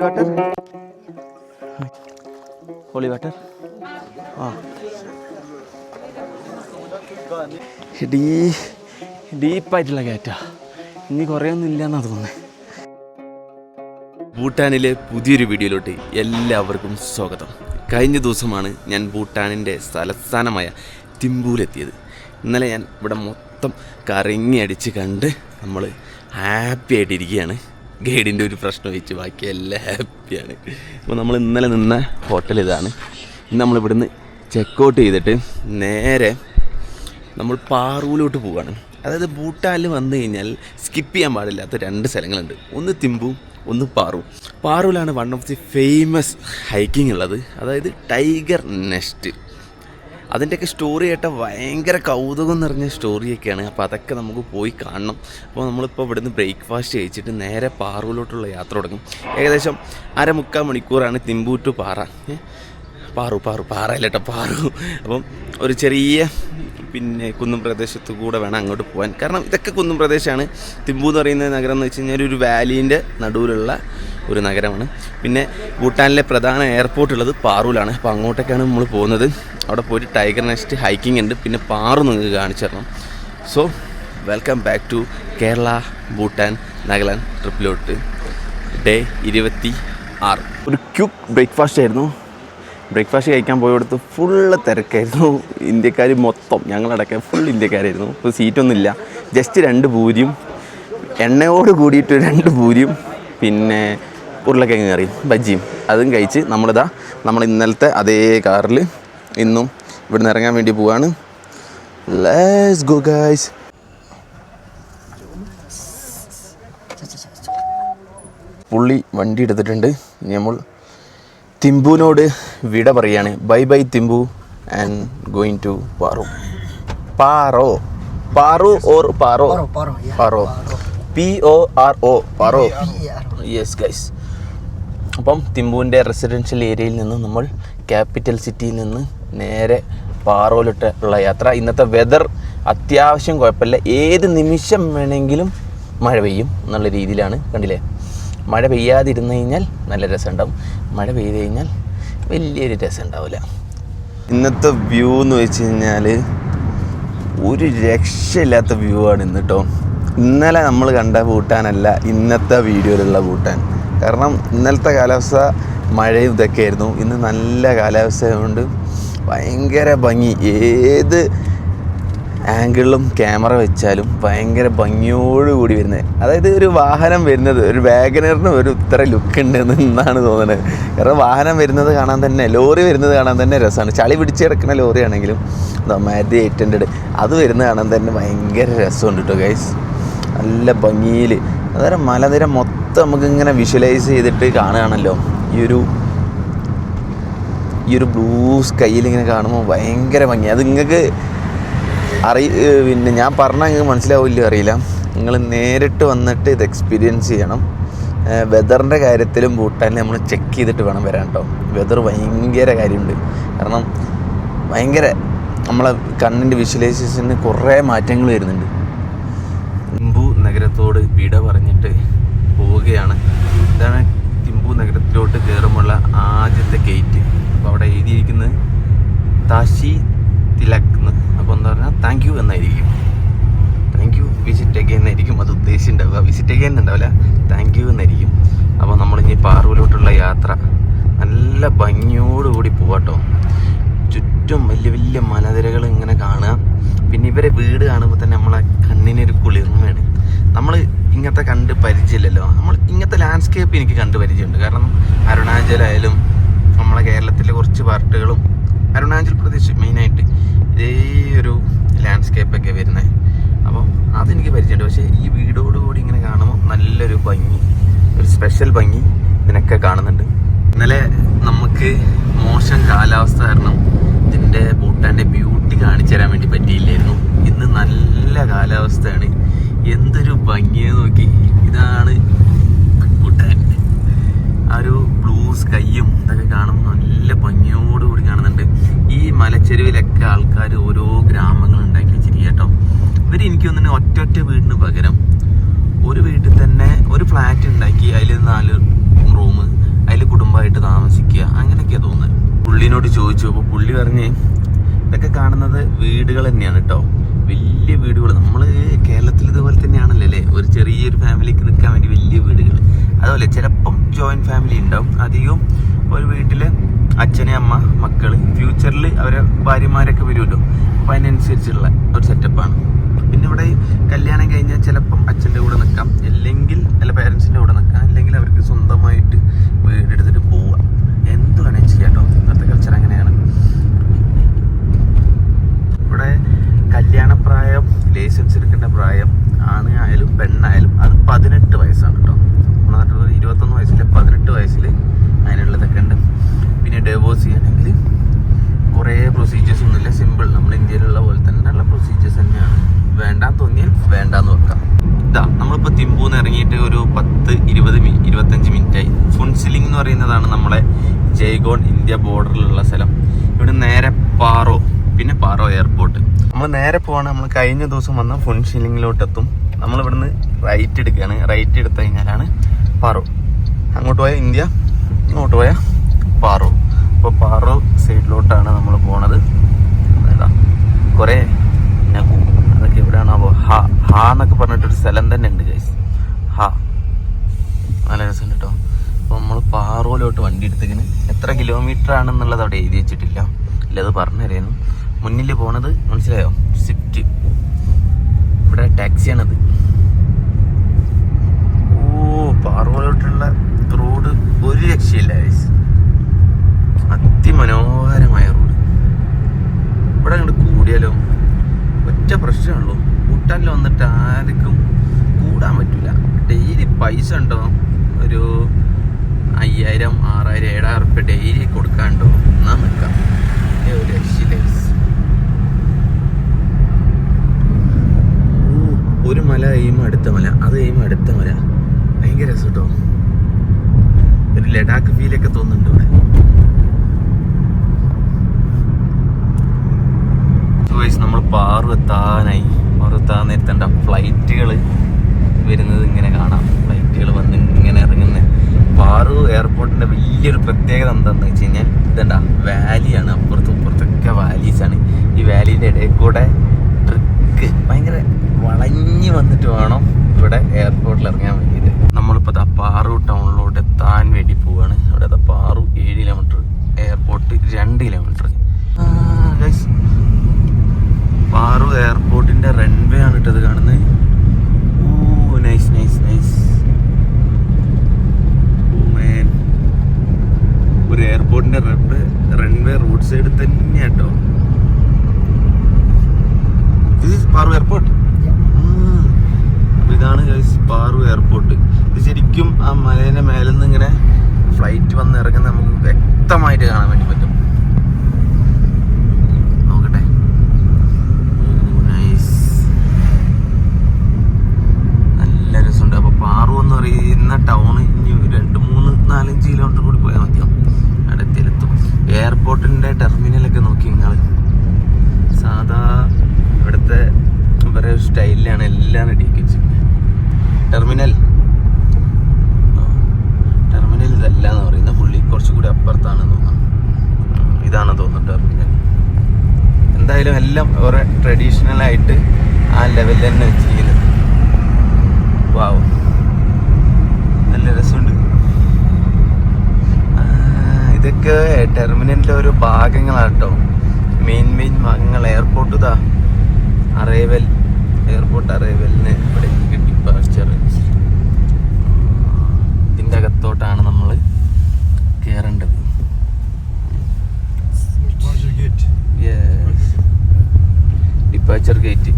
water. Holy water. ഡീപ്പായിട്ടുള്ള കയറ്റാ. ഇനി കുറേയൊന്നും ഇല്ലയെന്നാണ് തോന്നുന്നത്. ഭൂട്ടാനിലെ പുതിയൊരു വീഡിയോയിലോട്ട് എല്ലാവർക്കും സ്വാഗതം. കഴിഞ്ഞ ദിവസമാണ് ഞാൻ ഭൂട്ടാനിൻ്റെ തലസ്ഥാനമായ തിമ്പുവിലെത്തിയത്. ഇന്നലെ ഞാൻ ഇവിടെ മൊത്തം കറങ്ങി അടിച്ച് കണ്ട് നമ്മൾ ഹാപ്പി ആയിട്ടിരിക്കുകയാണ്. ഗൈഡിൻ്റെ ഒരു പ്രശ്നം വെച്ച് ബാക്കി എല്ലാം ഹാപ്പിയാണ്. അപ്പോൾ നമ്മൾ ഇന്നലെ നിന്ന ഹോട്ടൽ ഇതാണ്. ഇന്ന് നമ്മളിവിടുന്ന് ചെക്കൗട്ട് ചെയ്തിട്ട് നേരെ നമ്മൾ പാറൂലോട്ട് പോവുകയാണ്. അതായത് ഭൂട്ടാനിൽ വന്നു കഴിഞ്ഞാൽ സ്കിപ്പ് ചെയ്യാൻ പാടില്ലാത്ത 2 സ്ഥലങ്ങളുണ്ട്. ഒന്ന് തിമ്പു, ഒന്ന് പാറു. പാറൂലാണ് one of the famous hiking ഉള്ളത്, അതായത് ടൈഗർ നെസ്റ്റ്. അതിൻ്റെയൊക്കെ സ്റ്റോറി കേട്ടാൽ ഭയങ്കര കൗതുകം നിറഞ്ഞ സ്റ്റോറിയൊക്കെയാണ്. അപ്പോൾ അതൊക്കെ നമുക്ക് പോയി കാണണം. അപ്പോൾ നമ്മളിപ്പോൾ ഇവിടുന്ന് ബ്രേക്ക്ഫാസ്റ്റ് കഴിച്ചിട്ട് നേരെ പാറൂലോട്ടുള്ള യാത്ര തുടങ്ങും. ഏകദേശം 1/4 മണിക്കൂറാണ് തിമ്പു ടു പാറ. പാറയല്ലേട്ടോ, പാറു. അപ്പം ഒരു ചെറിയ കുന്നും പ്രദേശത്ത് കൂടെ വേണം അങ്ങോട്ട് പോകാൻ. കാരണം ഇതൊക്കെ കുന്നും പ്രദേശമാണ്. തിമ്പു എന്ന് പറയുന്ന നഗരം എന്ന് വെച്ച് കഴിഞ്ഞാൽ ഒരു വാലീൻ്റെ നടുവിലുള്ള ഒരു നഗരമാണ്. പിന്നെ ഭൂട്ടാനിലെ പ്രധാന എയർപോർട്ട് ഉള്ളത് പാറൂലാണ്. അപ്പോൾ അങ്ങോട്ടേക്കാണ് നമ്മൾ പോകുന്നത്. അവിടെ പോയിട്ട് ടൈഗർ നെസ്റ്റ് ഹൈക്കിംഗ് ഉണ്ട്. പിന്നെ പാറു നിങ്ങൾക്ക് കാണിച്ചു തരണം. So welcome back to Kerala Bhutan Nagaland ട്രിപ്പിലോട്ട്. ഡേ 26. ഒരു ക്വിക്ക് ബ്രേക്ക്ഫാസ്റ്റ് ആയിരുന്നു. ബ്രേക്ക്ഫാസ്റ്റ് കഴിക്കാൻ പോയടുത്ത് ഫുള്ള് തിരക്കായിരുന്നു. ഇന്ത്യക്കാർ മൊത്തം, ഞങ്ങളടക്കം ഫുൾ ഇന്ത്യക്കാരായിരുന്നു. ഇപ്പോൾ സീറ്റൊന്നുമില്ല. ജസ്റ്റ് 2 പൂരിയും എണ്ണയോട് കൂടിയിട്ട് 2 പൂരിയും പിന്നെ ഉരുളക്കിഴങ്ങ് കറിയും ബജ്ജിയും അതും കഴിച്ച് നമ്മൾ ഇന്നലത്തെ അതേ കാറിൽ ഇന്നും ഇവിടുന്ന് ഇറങ്ങാൻ വേണ്ടി പോവാണ്. Let's go guys. പുള്ളി വണ്ടി എടുത്തിട്ടുണ്ട്. ഇനി നമ്മൾ തിമ്പുവിനോട് വിട പറയാണ്. Bye bye Thimphu and going to Paro. Paro or Paro? Paro, PORO, Paro. Yes guys. അപ്പം തിമ്പുവിൻ്റെ റെസിഡൻഷ്യൽ ഏരിയയിൽ നിന്ന് നമ്മൾ ക്യാപിറ്റൽ സിറ്റിയിൽ നിന്ന് നേരെ പാറോയിലോട്ടുള്ള യാത്ര. ഇന്നത്തെ വെതർ അത്യാവശ്യം കുഴപ്പമില്ല. ഏത് നിമിഷം വേണമെങ്കിലും മഴ പെയ്യും എന്നുള്ള രീതിയിലാണ്. കണ്ടില്ലേ, മഴ പെയ്യാതിരുന്നു കഴിഞ്ഞാൽ നല്ല രസമുണ്ടാവും, മഴ പെയ്ത് കഴിഞ്ഞാൽ വലിയൊരു രസം ഉണ്ടാവില്ല. ഇന്നത്തെ വ്യൂ എന്ന് വെച്ച് കഴിഞ്ഞാൽ ഒരു രക്ഷയില്ലാത്ത വ്യൂ ആണ് ഇന്ന് കേട്ടോ. ഇന്നലെ നമ്മൾ കണ്ട ഭൂട്ടാനല്ല ഇന്നത്തെ വീഡിയോയിലുള്ള ഭൂട്ടാൻ. കാരണം ഇന്നലത്തെ കാലാവസ്ഥ മഴയും ഇതൊക്കെ ആയിരുന്നു. ഇന്ന് നല്ല കാലാവസ്ഥ ആയതുകൊണ്ട് ഭയങ്കര ഭംഗി. ഏത് ആംഗിളിലും ക്യാമറ വെച്ചാലും ഭയങ്കര ഭംഗിയോടുകൂടി വരുന്നത്. അതായത് ഒരു വാഹനം വരുന്നത്, ഒരു വാഗനറിന് ഒരു ഇത്ര ലുക്ക് ഉണ്ട് എന്നാണ് തോന്നുന്നത്. കാരണം വാഹനം വരുന്നത് കാണാൻ തന്നെ, ലോറി വരുന്നത് കാണാൻ തന്നെ രസമാണ്. ചളി പിടിച്ച് കിടക്കുന്ന ലോറി ആണെങ്കിലും മാരുതി 800 അത് വരുന്നത് കാണാൻ തന്നെ ഭയങ്കര രസമുണ്ട് കേട്ടോ ഗൈസ്. നല്ല ഭംഗിയിൽ അതായത് മലനിര മൊത്തം നമുക്കിങ്ങനെ വിഷ്വലൈസ് ചെയ്തിട്ട് കാണുകയാണല്ലോ. ഈ ഒരു ബ്ലൂ സ്കൈയിൽ ഇങ്ങനെ കാണുമ്പോൾ ഭയങ്കര ഭംഗി. അത് നിങ്ങൾക്ക് പിന്നെ ഞാൻ പറഞ്ഞാൽ നിങ്ങൾക്ക് മനസ്സിലാവില്ല അറിയില്ല. നിങ്ങൾ നേരിട്ട് വന്നിട്ട് ഇത് എക്സ്പീരിയൻസ് ചെയ്യണം. വെതറിൻ്റെ കാര്യത്തിലും ഭൂട്ടാനിൽ നമ്മൾ ചെക്ക് ചെയ്തിട്ട് വേണം വരാൻ കേട്ടോ. വെതർ ഭയങ്കര കാര്യമുണ്ട്. കാരണം ഭയങ്കര നമ്മളെ കണ്ണിൻ്റെ വിഷ്വലൈസേഷന് കുറേ മാറ്റങ്ങൾ വരുന്നുണ്ട്. തിമ്പു നഗരത്തോട് വിട പറഞ്ഞിട്ട് പോവുകയാണ്. ഇതാണ് തിമ്പു നഗരത്തിലോട്ട് കയറുമ്പോഴുള്ള ആദ്യത്തെ ഗേറ്റ്. അപ്പോൾ അവിടെ എഴുതിയിരിക്കുന്നത് താഷി തിലക് എന്ന്. അപ്പോൾ എന്താ പറഞ്ഞാൽ താങ്ക് യു എന്നായിരിക്കും. താങ്ക് യു വിസിറ്റ് അഗൈൻ എന്നായിരിക്കും അത് ഉദ്ദേശിച്ചിട്ടുണ്ടാവുക. വിസിറ്റ് അഗൈൻ ഉണ്ടാവില്ല, താങ്ക് യു എന്നായിരിക്കും. അപ്പോൾ നമ്മളിനി പാറൂലോട്ടുള്ള യാത്ര നല്ല ഭംഗിയോടുകൂടി പോവാട്ടോ. ചുറ്റും വലിയ വലിയ മലനിരകൾ ഇങ്ങനെ കാണുക. പിന്നെ ഇവരെ വീട് കാണുമ്പോൾ തന്നെ നമ്മളെ കണ്ണിനൊരു കുളിർമയാണ്. നമ്മൾ ഇങ്ങനത്തെ കണ്ട് പരിചയമില്ലല്ലോ. നമ്മൾ ഇങ്ങനത്തെ ലാൻഡ്സ്കേപ്പ് എനിക്ക് കണ്ട് പരിചയമുണ്ട്. കാരണം അരുണാചലായാലും നമ്മളെ കേരളത്തിലെ കുറച്ച് പാർട്ടുകളും അരുണാചൽ പ്രദേശ് മെയിനായിട്ട് ഇതേ ഒരു ലാൻഡ്സ്കേപ്പൊക്കെ വരുന്നത്. അപ്പോൾ അതെനിക്ക് പരിചയമുണ്ട്. പക്ഷേ ഈ വീടോടുകൂടി ഇങ്ങനെ കാണുമ്പോൾ നല്ലൊരു ഭംഗി, ഒരു സ്പെഷ്യൽ ഭംഗി ഇതിനൊക്കെ കാണുന്നുണ്ട്. ഇന്നലെ നമുക്ക് മോശം കാലാവസ്ഥ കാരണം ഇതിൻ്റെ ഭൂട്ടാൻ്റെ ബ്യൂട്ടി കാണിച്ചു തരാൻ വേണ്ടി പറ്റിയില്ലായിരുന്നു. ഇന്ന് നല്ല കാലാവസ്ഥയാണ്. എന്തൊരു ഭംഗിയെന്ന് നോക്കി. ഇതാണ് ഭൂട്ടാൻ. ആ ഒരു ബ്ലൂ സ്കൈയും ഇതൊക്കെ കാണുമ്പോൾ നല്ല ഭംഗിയോടുകൂടി കാണുന്നുണ്ട്. ഈ മലച്ചെരുവിലൊക്കെ ആൾക്കാർ ഓരോ ഗ്രാമങ്ങൾ ഉണ്ടാക്കി വെച്ചിരിക്കുക കേട്ടോ. ഇവർ എനിക്ക് തോന്നുന്നു ഒറ്റ വീടിന് പകരം ഒരു വീട്ടിൽ തന്നെ ഒരു ഫ്ലാറ്റ് ഉണ്ടാക്കി അതിൽ 4 റൂം നാല് കുടുംബമായിട്ട് താമസിക്കുക അങ്ങനെയൊക്കെയാണ് തോന്നുന്നത്. പുള്ളിനോട് ചോദിച്ചു. അപ്പോൾ പുള്ളി പറഞ്ഞ് ഇതൊക്കെ കാണുന്നത് വീടുകൾ തന്നെയാണ് കേട്ടോ, വലിയ വീടുകൾ. നമ്മൾ കേരളത്തിൽ ഇതുപോലെ തന്നെയാണല്ലോ അല്ലേ, ഒരു ചെറിയൊരു ഫാമിലിക്ക് നിൽക്കാൻ വേണ്ടി വലിയ വീടുകൾ. അതുപോലെ ചിലപ്പം ജോയിൻറ്റ് ഫാമിലി ഉണ്ടാവും. അധികവും ഒരു വീട്ടിൽ അച്ഛനെ അമ്മ മക്കൾ, ഫ്യൂച്ചറിൽ അവരെ ഭാര്യമാരൊക്കെ വരുമല്ലോ, അപ്പം അതിനനുസരിച്ചുള്ള ഒരു സെറ്റപ്പാണ്. പിന്നെ ഇവിടെ കല്യാണം കഴിഞ്ഞാൽ ചിലപ്പം അച്ഛൻ്റെ കൂടെ നിൽക്കാം, അല്ല പേരൻസിൻ്റെ കൂടെ നിൽക്കാം, അല്ലെങ്കിൽ അവർക്ക് സ്വന്തമായിട്ട് വീടെടുത്തിട്ട് പോവാം. എന്ത് വേണേൽ ചെയ്യാം കേട്ടോ, ഇന്നത്തെ കൾച്ചർ അങ്ങനെയാണ്. ഇവിടെ കല്യാണപ്രായം, ലൈസൻസ് എടുക്കേണ്ട പ്രായം ആണ് ആയാലും പെണ്ണായാലും അത് 18 വയസ്സാണ് കേട്ടോ. നമ്മുടെ നാട്ടിൽ 21 വയസ്സിൽ 18 വയസ്സിൽ അതിനുള്ളതൊക്കെ ഉണ്ട്. പിന്നെ ഡൈവോഴ്സ് ചെയ്യണമെങ്കിൽ കുറേ പ്രൊസീജിയേഴ്സ് ഒന്നുമില്ല, സിമ്പിൾ. നമ്മുടെ ഇന്ത്യയിലുള്ള പോലെ തന്നെയുള്ള പ്രൊസീജിയേഴ്സ് തന്നെയാണ്. വേണ്ടാന്ന് തോന്നിയാൽ വേണ്ടാന്ന് വെക്കാം. ഇതാ നമ്മളിപ്പോൾ തിമ്പൂന്ന് ഇറങ്ങിയിട്ട് ഒരു 10-25 മിനിറ്റായി. ഫുൻസിലിംഗ് എന്ന് പറയുന്നതാണ് നമ്മളെ ജയ്ഗോൺ ഇന്ത്യ ബോർഡറിലുള്ള സ്ഥലം. ഇവിടെ നേരെ പാറോ, പിന്നെ പാറോ എയർപോർട്ട്. നമ്മൾ നേരെ പോവാണ്. നമ്മൾ കഴിഞ്ഞ ദിവസം വന്ന ഫുൻസിലിംഗിലോട്ടെത്തും. നമ്മളിവിടുന്ന് റൈറ്റ് എടുക്കുകയാണ്. റൈറ്റ് എടുത്തു കഴിഞ്ഞാലാണ് പാറോ. അങ്ങോട്ട് പോയാൽ ഇന്ത്യ, ഇങ്ങോട്ട് പോയാൽ പാറോ. അപ്പോൾ പാറോ സൈഡിലോട്ടാണ് നമ്മൾ പോണത്. കുറേ അതൊക്കെ എവിടെയാണാവോ, ഹാ എന്നൊക്കെ പറഞ്ഞിട്ടൊരു സ്ഥലം തന്നെ ഉണ്ട് ഗൈസ്. നല്ല രസമുണ്ട് കേട്ടോ. അപ്പോൾ നമ്മൾ പാറോയിലോട്ട് വണ്ടി എടുത്തേക്കിന്. എത്ര കിലോമീറ്റർ ആണെന്നുള്ളത് അവിടെ എഴുതി വെച്ചിട്ടില്ല, ഇല്ല അത് പറഞ്ഞു തരുന്നു. മുന്നിൽ പോണത് മനസ്സിലായോ, സ്വിഫ്റ്റ്. ഇവിടെ ടാക്സിയാണത്. പാറോയിലോട്ടുള്ള റോഡ് ഒരു രക്ഷയില്ല ഗൈസ്, അതിമനോഹരമായ റോഡ്. ഇവിടെ അങ്ങോട്ട് കൂടിയാലോ ഒറ്റ പ്രശ്നമുള്ളൂ, ഭൂട്ടാനിൽ വന്നിട്ട് ആർക്കും കൂടാൻ പറ്റില്ല. ഡെയിലി പൈസ ഉണ്ടോ, ഒരു 5000, 6000, 7000 റുപ്യ ഡെയിലി കൊടുക്കാണ്ടോ എന്നാ നിൽക്കാം. ഒരു രക്ഷയില്ല. ഒരു മല കഴിയുമ്പോൾ അടുത്ത മല, അത് കഴിയുമ്പോൾ അടുത്ത മല. ഭയങ്കര രസം കേട്ടോ, ഒരു ലഡാക്ക് ഫീലൊക്കെ തോന്നുന്നുണ്ട് ഇവിടെ. നമ്മൾ പാറു എത്താനായി. പാറു എത്താൻ നേരത്തേണ്ട ഫ്ലൈറ്റുകൾ വരുന്നത് ഇങ്ങനെ കാണാം. ഫ്ലൈറ്റുകൾ വന്ന് ഇങ്ങനെ ഇറങ്ങുന്നത്. പാറു എയർപോർട്ടിൻ്റെ വലിയൊരു പ്രത്യേകത എന്താണെന്ന് വെച്ച് കഴിഞ്ഞാൽ ഇതെന്താ വാലിയാണ്, അപ്പുറത്തും ഇപ്പുറത്തൊക്കെ വാലീസാണ്. ഈ വാലീൻ്റെ ഇടയിൽ കൂടെ ട്രിക്ക് ഭയങ്കര വളഞ്ഞ് വന്നിട്ട് വേണം ഇവിടെ എയർപോർട്ടിൽ ഇറങ്ങാൻ വേണ്ടിയിട്ട്. നമ്മളിപ്പോൾ പാറു ടൗണിലോട്ട് എത്താൻ വേണ്ടി പോവുകയാണ്. ഇവിടെ Paro 7 kilometre, airport 2 kilometre. Paro എയർപോർട്ടിന്റെ റൺവേ ആണ് ഇട്ടത് കാണുന്നത്. Nice nice nice. ഒരു എയർപോർട്ടിന്റെ റൺവേ റോഡ് സൈഡ് തന്നെയാട്ടോ. പാറു എയർപോർട്ട്. ഇതാണ് പാറു എയർപോർട്ട്. ഇത് ശരിക്കും ആ മലേന്റെ മേലിൽ നിന്ന് ഇങ്ങനെ ഫ്ലൈറ്റ് വന്ന് ഇറങ്ങുന്ന നമുക്ക് വ്യക്തമായിട്ട് കാണാൻ വേണ്ടി പറ്റും. നോക്കട്ടെ. നല്ല രസമുണ്ട്. അപ്പൊ പാറു എന്ന് പറയുന്ന ടൗണ് ഇനി 2-3-4-5 കിലോമീറ്റർ കൂടി പോയാൽ മതിയാവും, അടുത്തെത്തും. എയർപോർട്ടിന്റെ ടെർമിനലൊക്കെ നോക്കി നിങ്ങൾ. സാധാ ഇവിടുത്തെ വേറെ സ്റ്റൈലിലാണ് എല്ലാം റെഡിയാക്കി വെച്ചിട്ടുണ്ട്. ടെർമിനൽ ഇതല്ല എന്ന് പറയുന്നത്, പുള്ളി കുറച്ചുകൂടി അപ്പുറത്താണെന്ന് തോന്നുന്നു. ഇതാണ് തോന്നുന്നു ടെർമിനൽ. എന്തായാലും എല്ലാം ഓരോ ട്രഡീഷണലായിട്ട് ആ ലെവലിൽ തന്നെ വെച്ചിരിക്കുന്നത്. വാവ്, നല്ല രസമുണ്ട്. ഇതൊക്കെ ടെർമിനലിൻ്റെ ഓരോ ഭാഗങ്ങളാണ് കേട്ടോ, മെയിൻ ഭാഗങ്ങൾ. എയർപോർട്ട് ഇതാ അറൈവൽ, എയർപോർട്ട് അറൈവലിന് ഇവിടെ ഡിപ്പാർച്ചർ. ഇതിൻ്റെ അകത്തോട്ടാണ് നമ്മൾ കയറേണ്ടത്. ഡിപ്പാർച്ചർ ഗേറ്റ്,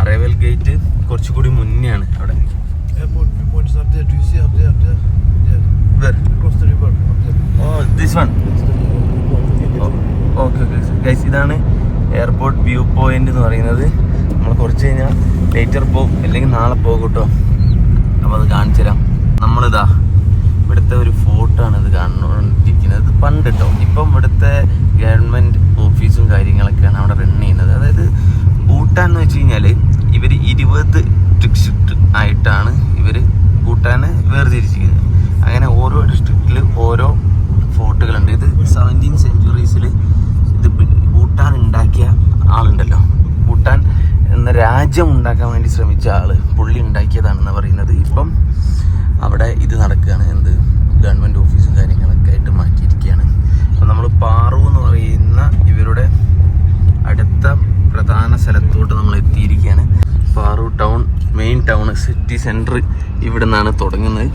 അറൈവൽ ഗേറ്റ് കുറച്ചുകൂടി മുന്നെയാണ് അവിടെ. ഇതാണ് എയർപോർട്ട് വ്യൂ പോയിന്റ് എന്ന് പറയുന്നത്. നമ്മൾ കുറച്ച് കഴിഞ്ഞാൽ ലേറ്റർ പോകും, അല്ലെങ്കിൽ നാളെ പോകും കേട്ടോ. അപ്പോൾ അത് കാണിച്ചു തരാം. നമ്മളിതാ ഇവിടുത്തെ ഒരു ഫോർട്ട് ആണ് ഇത് കണ്ടുകൊണ്ടിരിക്കുന്നത്. ഇത് പണ്ട് കേട്ടോ, ഇപ്പം ഇവിടുത്തെ ഗവൺമെൻറ് ഓഫീസും കാര്യങ്ങളൊക്കെയാണ് അവിടെ റൺ ചെയ്യുന്നത്. അതായത് ഭൂട്ടാൻ എന്ന് വെച്ച് കഴിഞ്ഞാൽ ഇവർ 20 ഡിസ്ട്രിക്റ്റ് ആയിട്ടാണ് ഇവർ ഭൂട്ടാനെ വേർതിരിച്ചിരിക്കുന്നത്. അങ്ങനെ ഓരോ ഡിസ്ട്രിക്റ്റിൽ ഓരോ ഫോർട്ടുകളുണ്ട്. ഇത് 17th സെഞ്ച്വറീസിൽ ഇത് ഭൂട്ടാൻ ഉണ്ടാക്കിയ ആളുണ്ടല്ലോ, ഭൂട്ടാൻ എന്ന രാജ്യം ഉണ്ടാക്കാൻ വേണ്ടി ശ്രമിച്ച ആള് പുള്ളി ഉണ്ടാക്കിയതാണെന്ന് പറയുന്നത്. ഇപ്പം അവിടെ ഇത് നടക്കുകയാണ്, എന്ത് ഗവൺമെൻറ് ഓഫീസും കാര്യങ്ങളൊക്കെ ആയിട്ട് മാറ്റിയിരിക്കുകയാണ്. അപ്പം നമ്മൾ പാറു എന്ന് പറയുന്ന ഇവരുടെ അടുത്ത പ്രധാന സ്ഥലത്തോട്ട് നമ്മൾ എത്തിയിരിക്കുകയാണ്. Paru town, main town, city centre ഇവിടെ നിന്നാണ് തുടങ്ങുന്നത്.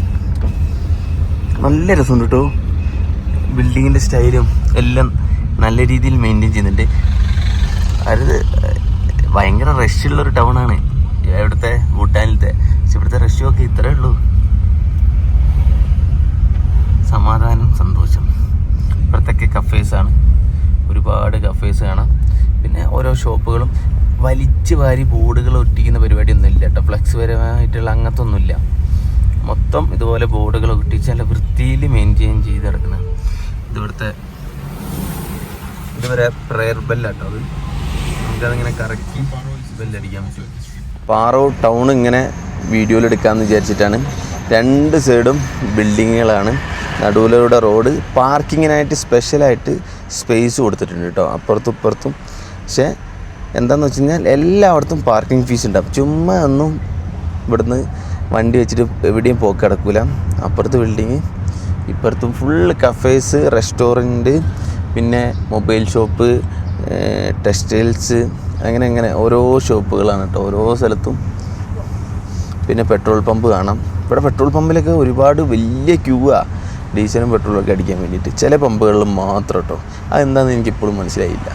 നല്ല രസമുണ്ട് കേട്ടോ, ബിൽഡിങ്ങിൻ്റെ സ്റ്റൈലും എല്ലാം നല്ല രീതിയിൽ മെയിൻറ്റെയിൻ ചെയ്യുന്നുണ്ട്. അത് ഭയങ്കര റഷുള്ളൊരു ടൗണാണ് ഇവിടുത്തെ ഭൂട്ടാനിലത്തെ. പക്ഷെ ഇവിടുത്തെ റഷൊക്കെ ഇത്രയേ ഉള്ളൂ, സമാധാനം, സന്തോഷം. ഇവിടുത്തൊക്കെ കഫേസാണ്, ഒരുപാട് കഫേസ് കാണാം. പിന്നെ ഓരോ ഷോപ്പുകളും വലിച്ചു വാരി ബോർഡുകൾ ഒട്ടിക്കുന്ന പരിപാടിയൊന്നും ഇല്ല കേട്ടോ, ഫ്ലെക്സ് പരമായിട്ടുള്ള അങ്ങനത്തെ ഒന്നുമില്ല. മൊത്തം ഇതുപോലെ ബോർഡുകൾ ഒട്ടിച്ച് നല്ല വൃത്തിയിൽ മെയിൻറ്റെയിൻ ചെയ്ത് കിടക്കുന്നത്. ഇതുവരെ പ്രെയർ ബെല്ലാട്ടോ, അത് നമുക്കതിങ്ങനെ കറക്കി ബെല്ലടിക്കാൻ പറ്റും. പാറു ടൗൺ ഇങ്ങനെ വീഡിയോയിൽ എടുക്കാമെന്ന് വിചാരിച്ചിട്ടാണ്. രണ്ട് സൈഡും ബിൽഡിങ്ങുകളാണ്, നടുവിലൂടെ റോഡ്. പാർക്കിങ്ങിനായിട്ട് സ്പെഷ്യലായിട്ട് സ്പേസ് കൊടുത്തിട്ടുണ്ട് കേട്ടോ, അപ്പുറത്തും ഇപ്പുറത്തും. പക്ഷേ എന്താണെന്ന് വെച്ച് കഴിഞ്ഞാൽ എല്ലായിടത്തും പാർക്കിംഗ് ഫീസ് ഉണ്ടാവും. ചുമ്മാ ഒന്നും ഇവിടുന്ന് വണ്ടി വെച്ചിട്ട് എവിടെയും പോക്ക് കിടക്കില്ല. അപ്പുറത്ത് ബിൽഡിങ്, ഇപ്പുറത്തും ഫുള്ള് കഫേസ്, റെസ്റ്റോറൻറ്റ്, പിന്നെ മൊബൈൽ ഷോപ്പ്, ടെക്സ്റ്റൈൽസ്, അങ്ങനെ ഓരോ ഷോപ്പുകളാണ് കേട്ടോ ഓരോ സ്ഥലത്തും. പിന്നെ പെട്രോൾ പമ്പ് കാണാം. ഇവിടെ പെട്രോൾ പമ്പിലൊക്കെ ഒരുപാട് വലിയ ക്യൂവാണ് ഡീസലും പെട്രോളൊക്കെ അടിക്കാൻ വേണ്ടിയിട്ട്. ചില പമ്പുകളിൽ മാത്രം കേട്ടോ, അതെന്താണെന്ന് എനിക്കിപ്പോഴും മനസ്സിലായില്ല.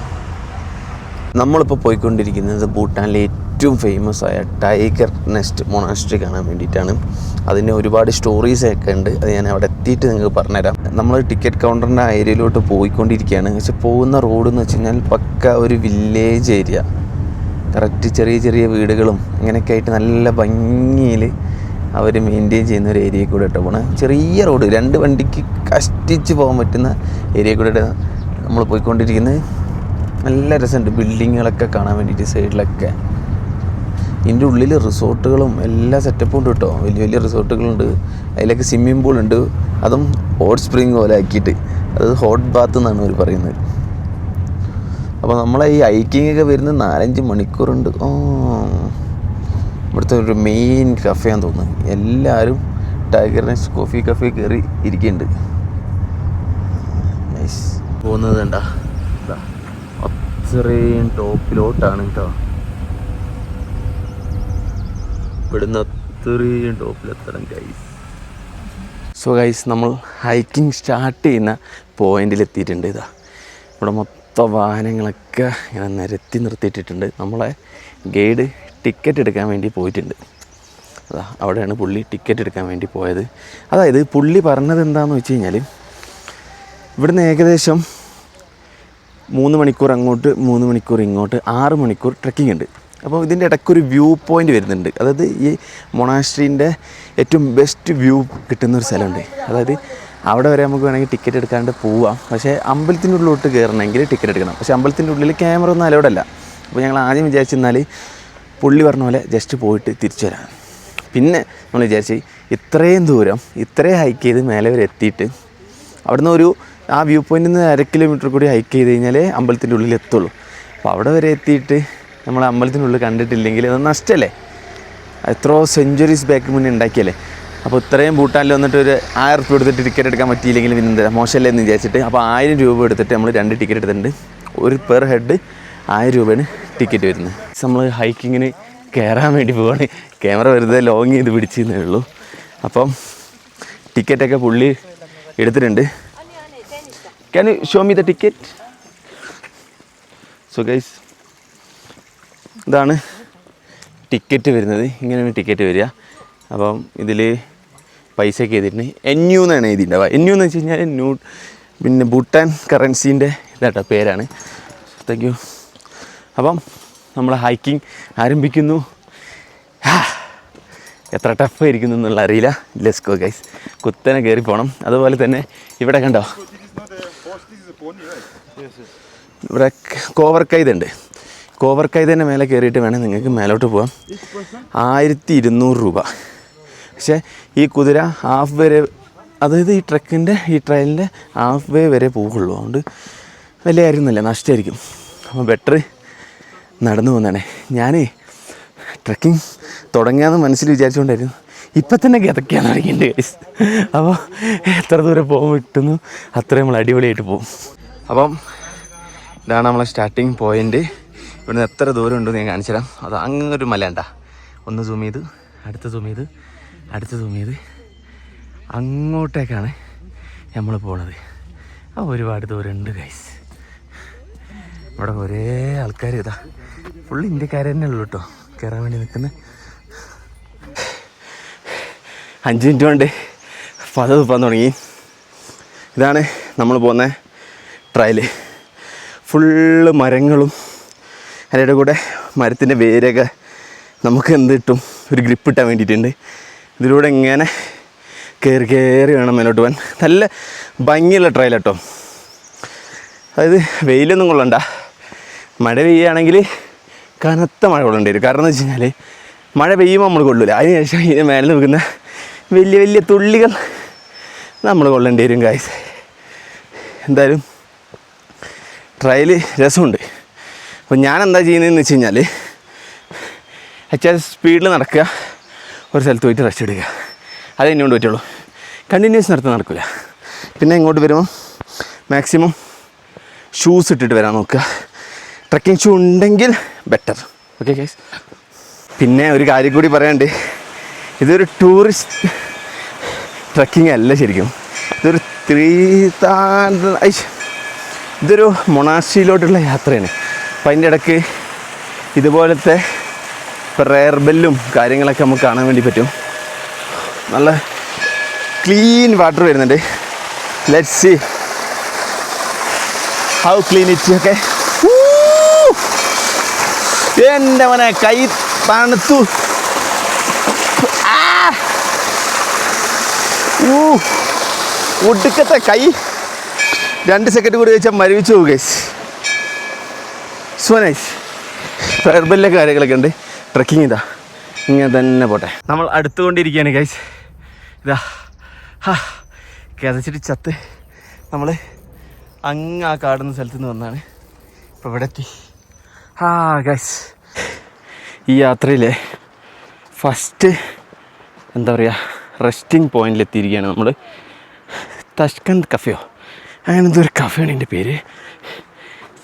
നമ്മളിപ്പോൾ പോയിക്കൊണ്ടിരിക്കുന്നത് ഭൂട്ടാനിലെ ഏറ്റവും ഫേമസ് ആയ ടൈഗർ നെസ്റ്റ് മൊണാസ്ട്രി കാണാൻ വേണ്ടിയിട്ടാണ്. അതിന് ഒരുപാട് സ്റ്റോറീസൊക്കെ ഉണ്ട്, അത് ഞാൻ അവിടെ എത്തിയിട്ട് നിങ്ങൾക്ക് പറഞ്ഞുതരാം. നമ്മൾ ടിക്കറ്റ് കൗണ്ടറിൻ്റെ ആ ഏരിയയിലോട്ട് പോയിക്കൊണ്ടിരിക്കുകയാണ്. പക്ഷെ പോകുന്ന റോഡ് എന്ന് വെച്ച് കഴിഞ്ഞാൽ പക്ക ഒരു വില്ലേജ് ഏരിയ, കറക്റ്റ് ചെറിയ ചെറിയ വീടുകളും അങ്ങനെയൊക്കെ ആയിട്ട് നല്ല ഭംഗിയിൽ അവർ മെയിൻറ്റെയിൻ ചെയ്യുന്ന ഒരു ഏരിയയിൽ കൂടെ ഇട്ട് പോകണം. ചെറിയ റോഡ്, 2 വണ്ടിക്ക് കഷ്ടിച്ച് പോകാൻ പറ്റുന്ന ഏരിയയിൽ കൂടെ നമ്മൾ പോയിക്കൊണ്ടിരിക്കുന്നത്. നല്ല രസമുണ്ട് ബിൽഡിങ്ങുകളൊക്കെ കാണാൻ വേണ്ടിയിട്ട് സൈഡിലൊക്കെ. ഇതിൻ്റെ ഉള്ളിൽ റിസോർട്ടുകളും എല്ലാ സെറ്റപ്പും ഉണ്ട് കേട്ടോ, വലിയ വലിയ റിസോർട്ടുകളുണ്ട്. അതിലൊക്കെ സ്വിമ്മിംഗ് പൂൾ ഉണ്ട്, അതും ഹോട്ട് സ്പ്രിങ് പോലെ ആക്കിയിട്ട്, അത് ഹോട്ട് ബാത്ത് എന്നാണ് അവർ പറയുന്നത്. അപ്പോൾ നമ്മളെ ഈ ഹൈക്കിംഗ് ഒക്കെ വരുന്നത് 4-5 മണിക്കൂറുണ്ട്. ഇവിടുത്തെ ഒരു മെയിൻ കഫേയാന്ന് തോന്നുന്നു. എല്ലാവരും ടൈഗർ നെസ്റ്റ് കോഫി കഫേ കയറി ഇരിക്കുന്നുണ്ട്. നൈസ്. പോകുന്നത് കണ്ടാ, അത്രയും ടോപ്പിലോട്ടാണ് കേട്ടോ, ഇവിടുന്ന് അത്രയും ടോപ്പിലെത്തണം ഗൈസ്. സോ ഗൈസ്, നമ്മൾ ഹൈക്കിംഗ് സ്റ്റാർട്ട് ചെയ്യുന്ന പോയിന്റിലെത്തിയിട്ടുണ്ട്. ഇതാ ഇവിടെ മൊത്തം വാഹനങ്ങളൊക്കെ ഇങ്ങനെ നിരത്തി നിർത്തിയിട്ടിട്ടുണ്ട്. നമ്മളെ ഗൈഡ് ടിക്കറ്റ് എടുക്കാൻ വേണ്ടി പോയിട്ടുണ്ട്. അതാ അവിടെയാണ് പുള്ളി ടിക്കറ്റ് എടുക്കാൻ വേണ്ടി പോയത്. അതായത് പുള്ളി പറഞ്ഞത് എന്താണെന്ന് വെച്ച് കഴിഞ്ഞാൽ, ഇവിടുന്ന് ഏകദേശം 3 മണിക്കൂർ അങ്ങോട്ട് 3 മണിക്കൂർ ഇങ്ങോട്ട് 6 മണിക്കൂർ ട്രെക്കിംഗ് ഉണ്ട്. അപ്പോൾ ഇതിൻ്റെ ഇടയ്ക്കൊരു വ്യൂ പോയിൻ്റ് വരുന്നുണ്ട്. അതായത് ഈ മൊണാസ്ട്രീൻ്റെ ഏറ്റവും ബെസ്റ്റ് വ്യൂ കിട്ടുന്നൊരു സ്ഥലമുണ്ട്. അതായത് അവിടെ വരെ നമുക്ക് വേണമെങ്കിൽ ടിക്കറ്റ് എടുക്കാണ്ട് പോവാം. പക്ഷേ അമ്പലത്തിൻ്റെ ഉള്ളിലോട്ട് കയറണമെങ്കിൽ ടിക്കറ്റ് എടുക്കണം. പക്ഷേ അമ്പലത്തിൻ്റെ ഉള്ളിൽ ക്യാമറ ഒന്നും അലൗഡ് അല്ല. അപ്പോൾ ഞങ്ങൾ ആദ്യം വിചാരിച്ചെന്നാൽ പുള്ളി പറഞ്ഞ പോലെ ജസ്റ്റ് പോയിട്ട് തിരിച്ചു വരാം. പിന്നെ നമ്മൾ വിചാരിച്ച് ഇത്രയും ദൂരം ഇത്രയും ഹൈക്ക് ചെയ്ത് മേലെ വരെ എത്തിയിട്ട് അവിടുന്ന് ഒരു ആ വ്യൂ പോയിൻറ്റിൽ നിന്ന് 1/2 കിലോമീറ്റർ കൂടി ഹൈക്ക് ചെയ്ത് കഴിഞ്ഞാൽ അമ്പലത്തിൻ്റെ ഉള്ളിൽ എത്തുള്ളൂ. അപ്പോൾ അവിടെ വരെ എത്തിയിട്ട് നമ്മൾ അമ്പലത്തിൻ്റെ ഉള്ളിൽ കണ്ടിട്ടില്ലെങ്കിൽ അത് നഷ്ടമല്ലേ. എത്രയോ സെഞ്ച്വറീസ് ബാക്ക് മുന്നേ ഉണ്ടാക്കിയല്ലേ. അപ്പോൾ ഇത്രയും ഭൂട്ടാനിൽ വന്നിട്ട് ഒരു 1000 രൂപ എടുത്തിട്ട് ടിക്കറ്റ് എടുക്കാൻ പറ്റിയില്ലെങ്കിൽ പിന്നെ എന്താ മോശമല്ലേ എന്ന് വിചാരിച്ചിട്ട് അപ്പോൾ 1000 രൂപ എടുത്തിട്ട് നമ്മൾ 2 ടിക്കറ്റ് എടുത്തിട്ടുണ്ട്. ഒരു പെർ ഹെഡ് 1000 രൂപയാണ് ടിക്കറ്റ് വരുന്നത്. നമ്മൾ ഹൈക്കിങ്ങിന് കയറാൻ വേണ്ടി പോവാണ്. ക്യാമറ വെറുതെ ലോങ് ചെയ്ത് പിടിച്ചേ ഉള്ളൂ. അപ്പം ടിക്കറ്റൊക്കെ പുള്ളി എടുത്തിട്ടുണ്ട്. Can you show me the ticket? So guys, ഇതാണ് ടിക്കറ്റ് വരുന്നത്. ഇങ്ങനെയാണ് ടിക്കറ്റ് വരിക. അപ്പം ഇതിൽ പൈസ ഒക്കെ എഴുതിയിട്ടുണ്ട്. NU എന്നാണ് എഴുതിയിട്ടുണ്ടാവുക. NU എന്ന് വെച്ച് കഴിഞ്ഞാൽ പിന്നെ ഭൂട്ടാൻ കറൻസീൻ്റെ ഇതാട്ടോ പേരാണ്. Thank you. അപ്പം നമ്മൾ ഹൈക്കിംഗ് ആരംഭിക്കുന്നു. എത്ര ടഫായിരിക്കുന്നു എന്നുള്ള അറിയില്ല. Let's go guys. കുത്തനെ കയറി പോകണം. അതുപോലെ തന്നെ ഇവിടെ കണ്ടോ, ഇവിടെ കോവർക്കൈതുണ്ട്. കോവർക്കൈതന്നെ മേലെ കയറിയിട്ട് വേണം നിങ്ങൾക്ക് മേലോട്ട് പോകാം. 1200 രൂപ. പക്ഷേ ഈ കുതിര ഹാഫ് വരെ അതായത് ഈ ട്രയലിൻ്റെ ഹാഫ് വേ വരെ പോകുള്ളൂ. അതുകൊണ്ട് വലിയ കാര്യമൊന്നുമില്ല, നഷ്ടമായിരിക്കും. അപ്പോൾ ബെറ്റർ നടന്നു പോകുന്നതാണ്. ഞാൻ ട്രക്കിങ് തുടങ്ങിയാന്ന് മനസ്സിൽ വിചാരിച്ചുകൊണ്ടായിരുന്നു. ഇപ്പം തന്നെ കിതയ്ക്കാന്ന് തുടങ്ങിയിട്ടുണ്ട് ഗൈസ്. അപ്പോൾ എത്ര ദൂരം പോകും കിട്ടുന്നു അത്രയും നമ്മൾ അടിപൊളിയായിട്ട് പോകും. അപ്പം ഇതാണ് നമ്മളെ സ്റ്റാർട്ടിങ് പോയിൻ്റ്. ഇവിടുന്ന് എത്ര ദൂരം ഉണ്ടെന്ന് ഞാൻ കാണിച്ചു തരാം. അത് അങ്ങൊരു മല ഉണ്ടാ, ഒന്ന് സൂം ചെയ്ത് അടുത്ത സൂം ചെയ്ത് അടുത്ത സൂം ചെയ്ത് അങ്ങോട്ടേക്കാണ് നമ്മൾ പോണത്. ആ ഒരുപാട് ദൂരമുണ്ട് ഗൈസ്. ഇവിടെ ഒരേ ആൾക്കാർ ഇതാ ഫുള്ള് ഇന്ത്യക്കാർ തന്നെ ഉള്ളൂ കേട്ടോ കയറാൻ വേണ്ടി നിൽക്കുന്നത്. 5 മിനിറ്റ് കൊണ്ട് പത തുപ്പാൻ തുടങ്ങി. ഇതാണ് നമ്മൾ പോകുന്ന ട്രയൽ. ഫുള്ള് മരങ്ങളും അതിൻ്റെ കൂടെ മരത്തിൻ്റെ വേരൊക്കെ നമുക്ക് എന്ത് കിട്ടും, ഒരു ഗ്രിപ്പ് ഇട്ടാൻ വേണ്ടിയിട്ടുണ്ട്. ഇതിലൂടെ ഇങ്ങനെ കയറി വേണം മേലോട്ട് പോകാൻ. നല്ല ഭംഗിയുള്ള ട്രയൽ കേട്ടോ. അതായത് വെയിലൊന്നും കൊള്ളണ്ട, മഴ പെയ്യുകയാണെങ്കിൽ കനത്ത മഴ കൊള്ളേണ്ടി വരും. കാരണം എന്ന് വെച്ച് കഴിഞ്ഞാൽ മഴ പെയ്യുമ്പോൾ നമ്മൾ കൊള്ളില്ല, അതിനുശേഷം ഇതിന് മേലെ നിൽക്കുന്ന വലിയ വലിയ തുള്ളികൾ നമ്മൾ കൊള്ളേണ്ടി വരും ഗൈസ്. എന്തായാലും ട്രയൽ രസമുണ്ട്. അപ്പോൾ ഞാൻ എന്താ ചെയ്യുന്നതെന്ന് വെച്ച് കഴിഞ്ഞാൽ സ്പീഡിൽ നടക്കുക, ഒരു സ്ഥലത്ത് പോയിട്ട് റെസ്റ്റ് എടുക്കുക, അത് എന്നോട് പറ്റുള്ളൂ. കണ്ടിന്യൂസ് നടക്കില്ല. പിന്നെ ഇങ്ങോട്ട് വരുമ്പം മാക്സിമം ഷൂസ് ഇട്ടിട്ട് വരാൻ നോക്കുക. ട്രക്കിംഗ് ഷൂ ഉണ്ടെങ്കിൽ ബെറ്റർ. Okay guys. പിന്നെ ഒരു കാര്യം കൂടി പറയാനുണ്ട്, ഇതൊരു ടൂറിസ്റ്റ് ട്രക്കിംഗ് അല്ല ശരിക്കും. ഇതൊരു ഇതൊരു മൊണാസ്ട്രിയിലോട്ടുള്ള യാത്രയാണ്. അപ്പം അതിൻ്റെ ഇടയ്ക്ക് ഇതുപോലത്തെ പ്രയർ ബെല്ലും കാര്യങ്ങളൊക്കെ നമുക്ക് കാണാൻ വേണ്ടി പറ്റും. നല്ല ക്ലീൻ വാട്ടർ വരുന്നുണ്ട്. Let's see how clean it. Okay, എൻ്റെ മോനെ കൈ തണുത്തു. ഒടുക്കത്തെ കൈ 2 സെക്കൻഡ് കൂടി വെച്ചാൽ മരവിച്ചു പോകും ഗൈസ്. So nice. ഫെയർബെല്ലൊക്കെ കാര്യങ്ങളൊക്കെ ഉണ്ട്. ട്രക്കിങ് ഇതാ ഇങ്ങനെ തന്നെ പോട്ടെ. നമ്മൾ അടുത്തുകൊണ്ടിരിക്കുകയാണ് ഗൈസ്. ഇതാ കിതച്ചിട്ട് ചത്ത് നമ്മൾ അങ്ങ് ആ കാടുന്ന സ്ഥലത്ത് നിന്ന് വന്നാണ് ഇപ്പോൾ ഇവിടെ എത്തി. ഗൈസ്, ഈ യാത്രയിലെ ഫസ്റ്റ് എന്താ പറയുക റെസ്റ്റിംഗ് പോയിന്റിലെത്തിയിരിക്കുകയാണ് നമ്മൾ. തഷ്കന്ത് കഫേയോ അങ്ങനെ എന്തൊരു കഫേയാണ് എൻ്റെ പേര്.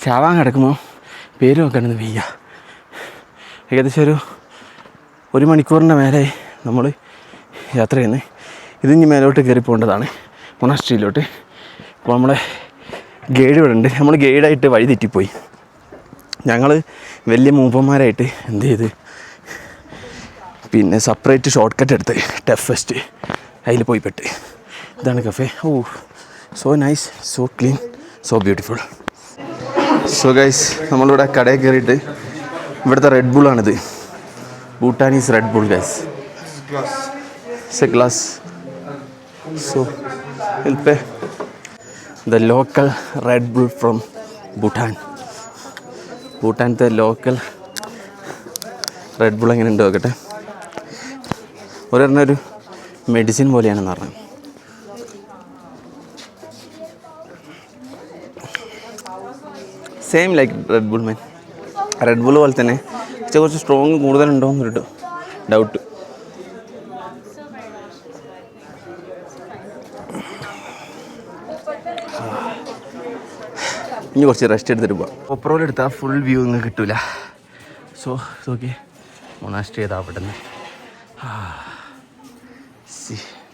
ചാവാൻ കിടക്കുമ്പോൾ പേര് നോക്കാനൊന്നും വയ്യ. ഏകദേശം ഒരു മണിക്കൂറിൻ്റെ മേലെ നമ്മൾ യാത്ര ചെയ്യുന്നത്. ഇതിഞ്ഞ് മേലോട്ട് കയറി പോകേണ്ടതാണ് മൊണാസ്ട്രിയിലോട്ട്. അപ്പോൾ നമ്മളെ ഗൈഡ് ഇവിടെ ഉണ്ട്. നമ്മൾ ഗൈഡായിട്ട് വഴി തെറ്റിപ്പോയി. ഞങ്ങൾ വലിയ മൂപ്പന്മാരായിട്ട് എന്ത് ചെയ്ത് പിന്നെ സെപ്പറേറ്റ് ഷോർട്ട് കട്ട് എടുത്ത് ടഫസ്റ്റ് അതിൽ പോയി പെട്ട്. ഇതാണ് cafe. So nice, so clean, so beautiful. So guys, നമ്മളിവിടെ കടയിൽ കയറിയിട്ട് ഇവിടുത്തെ റെഡ് ബുള്ളാണിത്. Bhutanese Red Bull guys. A glass. So will pay the local Red Bull from Bhutan. ഭൂട്ടാനത്തെ ലോക്കൽ റെഡ് ബുൾ എങ്ങനെ ഉണ്ട് നോക്കട്ടെ. ഒരു മെഡിസിൻ പോലെയാണെന്ന് പറഞ്ഞു. Same like Red Bull man. Red Bull പോലെ തന്നെ കുറച്ച് സ്ട്രോങ് കൂടുതലുണ്ടോ എന്നൊരു ഡൗട്ട്. ഇനി കുറച്ച് റെസ്റ്റ് എടുത്തിട്ട് പോവാം. ഒപ്രോയിൽ എടുത്താൽ ഫുൾ വ്യൂ ഒന്നും കിട്ടില്ല. സോ ഓക്കെ, മൊണാസ്ട്രി ചെയ്താൽ പെട്ടെന്ന്.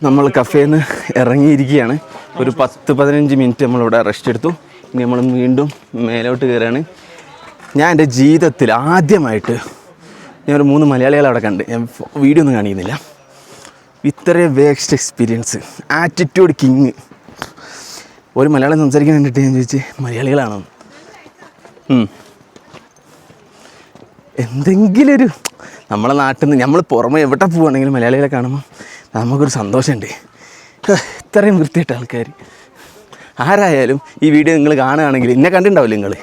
നമ്മൾ കഫേന്ന് ഇറങ്ങിയിരിക്കുകയാണ്. ഒരു 10-15 മിനിറ്റ് നമ്മളിവിടെ റെസ്റ്റ് എടുത്തു. ഇനി നമ്മൾ വീണ്ടും മേലോട്ട് കയറുകയാണ്. ഞാൻ എൻ്റെ ജീവിതത്തിൽ ആദ്യമായിട്ട് ഞാനൊരു 3 മലയാളികളെ അവിടെ കണ്ട്. ഞാൻ വീഡിയോ ഒന്നും കാണിക്കുന്നില്ല. ഇത്രയും വേസ്റ്റ് എക്സ്പീരിയൻസ്. Attitude king. ഒരു മലയാളം സംസാരിക്കാൻ വേണ്ടിയിട്ട് ഞാൻ ചോദിച്ച് മലയാളികളാണോ? എന്തെങ്കിലും ഒരു നമ്മളെ നാട്ടിൽ നിന്ന് നമ്മൾ പുറമെ എവിടെ പോവുകയാണെങ്കിലും മലയാളികളെ കാണുമ്പോൾ നമുക്കൊരു സന്തോഷമുണ്ട്. ഇത്രയും വൃത്തിയായിട്ട് ആൾക്കാർ ആരായാലും ഈ വീഡിയോ നിങ്ങൾ കാണുകയാണെങ്കിൽ എന്നെ കണ്ടിട്ടുണ്ടാവില്ല നിങ്ങൾ.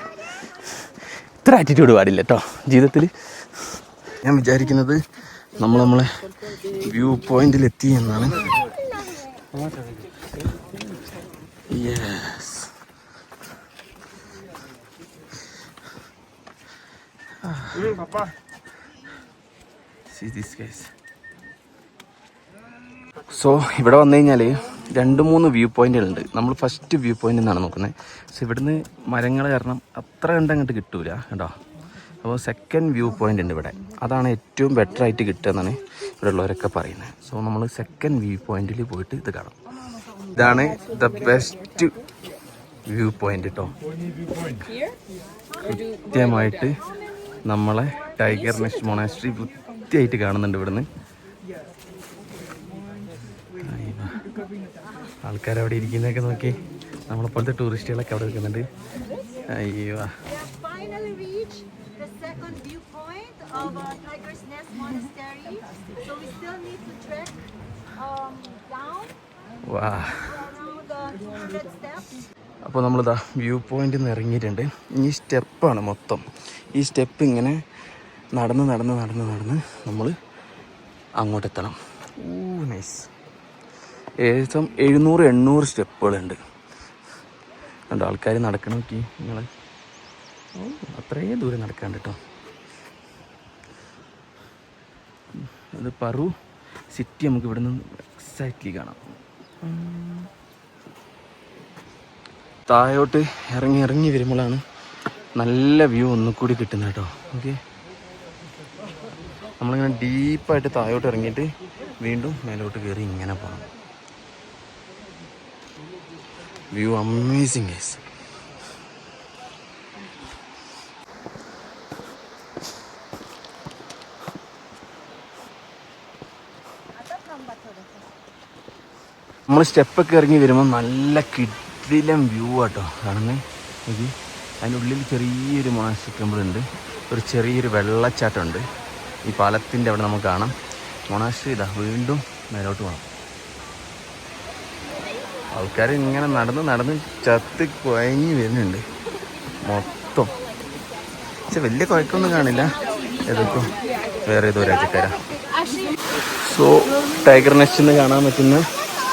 ഇത്ര ആറ്റിറ്റ്യൂഡ് പാടില്ല കേട്ടോ ജീവിതത്തിൽ. ഞാൻ വിചാരിക്കുന്നത് നമ്മളെ വ്യൂ പോയിന്റിലെത്തി എന്നാണ്. Yes. Papa. See this guys. So ഇവിടെ വന്നു കഴിഞ്ഞാൽ 2-3 വ്യൂ പോയിന്റുകളുണ്ട്. നമ്മൾ ഫസ്റ്റ് വ്യൂ പോയിന്റിൽ നിന്നാണ് നോക്കുന്നത്. സോ ഇവിടുന്ന് മരങ്ങൾ കാരണം അത്ര കണ്ടങ്ങോട്ട് കിട്ടൂല കേട്ടോ. അപ്പോൾ സെക്കൻഡ് വ്യൂ പോയിന്റ് ഉണ്ട് ഇവിടെ. അതാണ് ഏറ്റവും ബെറ്റർ ആയിട്ട് കിട്ടുക എന്നാണ് ഇവിടെ ഉള്ളവരൊക്കെ പറയുന്നത്. സോ നമ്മൾ സെക്കൻഡ് വ്യൂ പോയിന്റിൽ പോയിട്ട് ഇത് കാണാം. ഇതാണ് ദ ബെസ്റ്റ് വ്യൂ പോയിന്റ് കേട്ടോ. കൃത്യമായിട്ട് നമ്മളെ ടൈഗർ നെസ്റ്റ് മൊണാസ്ട്രി വൃത്തിയായിട്ട് കാണുന്നുണ്ട് ഇവിടുന്ന്. ആൾക്കാരവിടെ ഇരിക്കുന്നതൊക്കെ നോക്കി നമ്മളെപ്പോലത്തെ ടൂറിസ്റ്റുകളൊക്കെ അവിടെ നിൽക്കുന്നുണ്ട്. അയ്യോ, വാ. അപ്പോൾ നമ്മളിതാ വ്യൂ പോയിന്റിൽ നിന്ന് ഇറങ്ങിയിട്ടുണ്ട്. ഈ സ്റ്റെപ്പാണ് മൊത്തം. ഈ സ്റ്റെപ്പ് ഇങ്ങനെ നടന്ന് നമ്മൾ അങ്ങോട്ടെത്തണം. നൈസ്. ഏകദേശം 700-800 സ്റ്റെപ്പുകളുണ്ട്. കണ്ടോ ആൾക്കാർ നടക്കണം. നോക്കി നിങ്ങൾ, അത്രയും ദൂരം നടക്കാണ്ട് കേട്ടോ. അത് പറു സിറ്റി നമുക്ക് ഇവിടെ നിന്ന് എക്സാക്ട്ലി കാണാം. താഴോട്ട് ഇറങ്ങി വരുമ്പോഴാണ് നല്ല വ്യൂ ഒന്നുകൂടി കിട്ടുന്നത് കേട്ടോ. ഓക്കെ, നമ്മളിങ്ങനെ ഡീപ്പായിട്ട് താഴോട്ട് ഇറങ്ങിയിട്ട് വീണ്ടും മേലോട്ട് കയറി ഇങ്ങനെ പോകണം. View amazing guys. നമ്മൾ സ്റ്റെപ്പൊക്കെ ഇറങ്ങി വരുമ്പോൾ നല്ല കിടിലം വ്യൂ ആട്ടോ കാണുന്നത്. ഇത് അതിൻ്റെ ഉള്ളിൽ ചെറിയൊരു മൊണാസ്ട്രി ടെമ്പിൾ ഉണ്ട്. ഒരു ചെറിയൊരു വെള്ളച്ചാട്ടമുണ്ട്. ഈ പാലത്തിൻ്റെ അവിടെ നമുക്ക് കാണാം. മൊണാസ്ട്രി ഇതാ വീണ്ടും മേലോട്ട് പോകണം. ആൾക്കാർ ഇങ്ങനെ നടന്ന് ചത്ത് കുഴഞ്ഞ് വരുന്നുണ്ട് മൊത്തം. പക്ഷെ വലിയ കുഴക്കമൊന്നും കാണില്ല. ഏതൊക്കെ വേറെ ഏതോ രാജ്യക്കാരാണ്. സോ ടൈഗർ നെസ്റ്റ് നിന്ന് കാണാൻ പറ്റുന്ന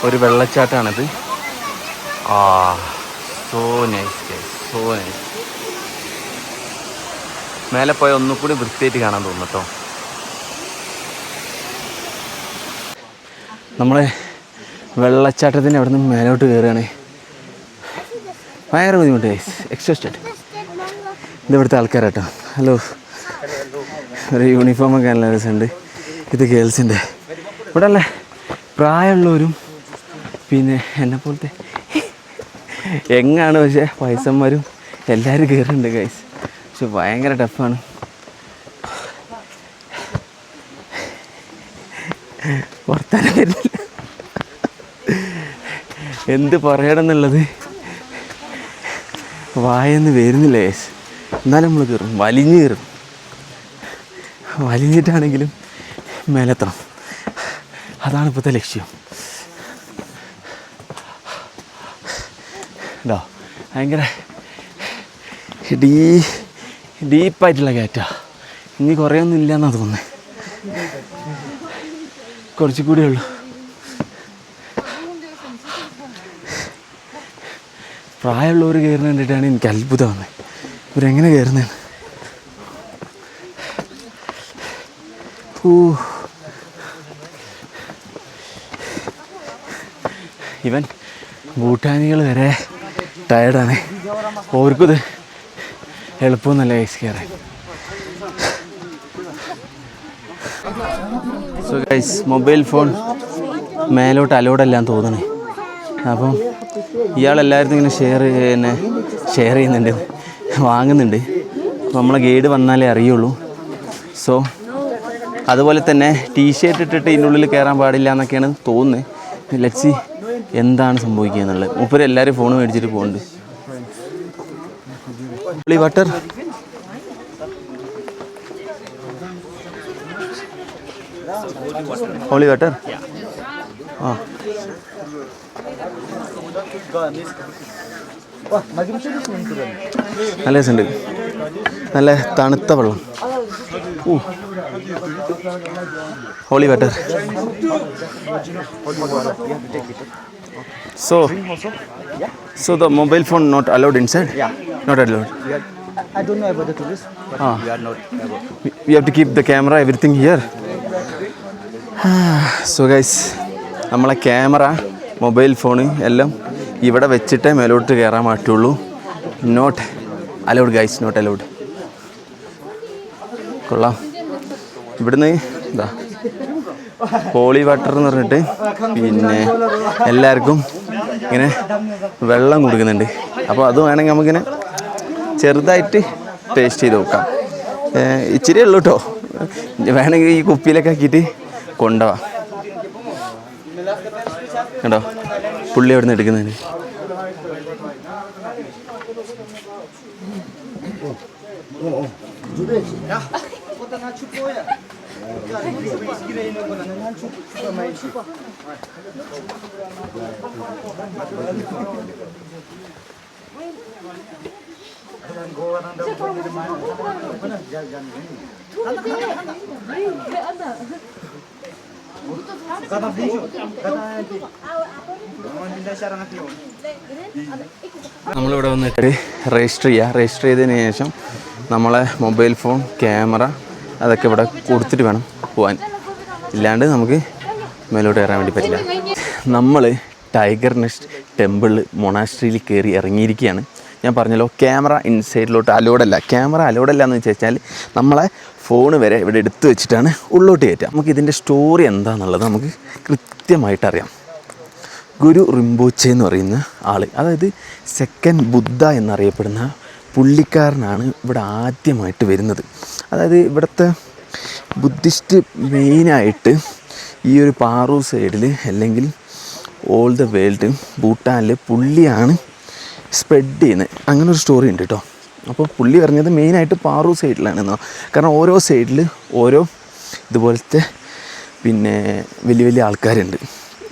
ഒരു വെള്ളച്ചാട്ടമാണിത്. So nice, so nice. മേലെ പോയ ഒന്നുകൂടി വൃത്തിയായിട്ട് കാണാൻ തോന്നും കേട്ടോ. നമ്മളെ വെള്ളച്ചാട്ടത്തിൻ്റെ അവിടെ നിന്ന് മേലോട്ട് കയറുകയാണ്. ഭയങ്കര ബുദ്ധിമുട്ട് ഗൈസ്, എക്സോസ്റ്റഡ്. ഇത് ഇവിടുത്തെ ആൾക്കാരാട്ടോ. ഹലോ, ഒരു യൂണിഫോമൊക്കെ നല്ല രസമുണ്ട്. ഇത് ഗേൾസിൻ്റെ. ഇവിടെ അല്ലേ പ്രായമുള്ളവരും പിന്നെ എന്നെപ്പോലത്തെ എങ്ങാണ്, പക്ഷേ വയസ്സന്മാരും എല്ലാവരും കയറുന്നുണ്ട് ഗൈസ്. പക്ഷെ ഭയങ്കര ടഫാണ്. വർത്താനം വരുന്നില്ല, എന്ത് പറയണമെന്നുള്ളത് വായെന്ന് വരുന്നില്ല ഗൈസ്. എന്നാലും നമ്മൾ കയറും, വലിഞ്ഞ് കയറും. വലിഞ്ഞിട്ടാണെങ്കിലും മേലെത്തണം. അതാണ് ഇപ്പോഴത്തെ ലക്ഷ്യം. ഉണ്ടോ, ഭയങ്കര ഡീപ്പായിട്ടുള്ള കയറ്റാ. ഇനി കുറേയൊന്നും ഇല്ലയെന്നാണ് തോന്നുന്നത്. കുറച്ചും കൂടിയേ ഉള്ളൂ. പ്രായമുള്ളവർ കയറുന്ന കണ്ടിട്ടാണ് എനിക്ക് അത്ഭുതം വന്നത്. ഇവരെങ്ങനെ കയറുന്നതെന്ന്. ഇവൻ ഭൂട്ടാനികൾ വരെ ടയർഡാണ്. അവർക്കിത് എളുപ്പമൊന്നുമല്ല ഗൈസ് കയറാൻ. സോ ഗൈസ്, മൊബൈൽ ഫോൺ മേലോട്ട് അലോഡല്ലാന്ന് തോന്നണേ. അപ്പം ഇയാളെല്ലാവരും ഇങ്ങനെ ഷെയർ ചെയ്യുന്നുണ്ട്, വാങ്ങുന്നുണ്ട്. അപ്പോൾ നമ്മളെ ഗൈഡ് വന്നാലേ അറിയുള്ളൂ. സോ അതുപോലെ തന്നെ ടീഷർട്ട് ഇട്ടിട്ട് ഇതിനുള്ളിൽ കയറാൻ പാടില്ല എന്നൊക്കെയാണ് തോന്നുന്നത്. ലെറ്റ്സ് സീ എന്താണ് സംഭവിക്കുക എന്നുള്ളത്. മൂപ്പര് എല്ലാവരും ഫോൺ മേടിച്ചിട്ട് പോകുന്നുണ്ട്. Water holy water. നല്ല രസമുണ്ട്, നല്ല തണുത്ത വെള്ളം. Holy water. So, Drink also? Yeah. so the mobile phone not allowed inside? Yeah. Not allowed. We are, I don't know about the tourists, but we are not allowed. We have to keep the camera, everything here. So guys, നമ്മളെ camera, mobile phone എല്ലാം ഇവിടെ വെച്ചിട്ടേ മേലോട്ട് കയറാൻ പറ്റുള്ളൂ. Not allowed guys, not allowed. കൊള്ളാം. ഇവിടുന്ന് എന്താ ഹോളി വാട്ടർ എന്ന് പറഞ്ഞിട്ട് പിന്നെ എല്ലാവർക്കും ഇങ്ങനെ വെള്ളം കൊടുക്കുന്നുണ്ട്. അപ്പോൾ അത് വേണമെങ്കിൽ നമുക്കിങ്ങനെ ചെറുതായിട്ട് ടേസ്റ്റ് ചെയ്ത് നോക്കാം. ഇച്ചിരി ഉള്ളൂ കേട്ടോ, വേണമെങ്കിൽ ഈ കുപ്പിയിലൊക്കെ ആക്കിയിട്ട് കൊണ്ടുപോവാം. കേട്ടോ പുള്ളി അവിടെ നിന്ന് എടുക്കുന്നതിന്. നമ്മളിവിടെ വന്നിട്ട് രജിസ്റ്റർ ചെയ്യുക. രജിസ്റ്റർ ചെയ്തതിന് ശേഷം നമ്മളെ മൊബൈൽ ഫോൺ, ക്യാമറ അതൊക്കെ ഇവിടെ കൊടുത്തിട്ട് വേണം പോകാൻ. ഇല്ലാണ്ട് നമുക്ക് മേലോട്ട് കയറാൻ വേണ്ടി പറ്റില്ല. നമ്മൾ ടൈഗർ നെസ്റ്റ് ടെമ്പിൾ മൊണാസ്ട്രിയിൽ കയറി ഇറങ്ങിയിരിക്കുകയാണ്. ഞാൻ പറഞ്ഞല്ലോ ക്യാമറ ഇൻസൈഡിലോട്ട് അലോഡല്ല. ക്യാമറ അലോഡല്ല എന്ന് വെച്ചാൽ നമ്മളെ ഫോൺ വരെ ഇവിടെ എടുത്തു വെച്ചിട്ടാണ് ഉള്ളോട്ട് കയറ്റുക. നമുക്ക് ഇതിൻ്റെ സ്റ്റോറി എന്താണെന്നുള്ളത് നമുക്ക് കൃത്യമായിട്ടറിയാം. ഗുരു റിംപോച്ചെ എന്ന് പറയുന്ന ആൾ, അതായത് സെക്കൻഡ് ബുദ്ധ എന്നറിയപ്പെടുന്ന പുള്ളിക്കാരനാണ് ഇവിടെ ആദ്യമായിട്ട് വരുന്നത്. അതായത് ഇവിടുത്തെ ബുദ്ധിസ്റ്റ് മെയിനായിട്ട് ഈ ഒരു പാറു സൈഡിൽ അല്ലെങ്കിൽ ഓൾ ദ വേൾഡ് ഭൂട്ടാനിൽ പുള്ളിയാണ് സ്പ്രെഡ് ചെയ്യുന്നത്. അങ്ങനെ ഒരു സ്റ്റോറി ഉണ്ട് കേട്ടോ. അപ്പോൾ പുള്ളി പറഞ്ഞത് മെയിനായിട്ട് പാറു സൈഡിലാണെന്നോ, കാരണം ഓരോ സൈഡിൽ ഓരോ ഇതുപോലത്തെ പിന്നെ വലിയ വലിയ ആൾക്കാരുണ്ട്.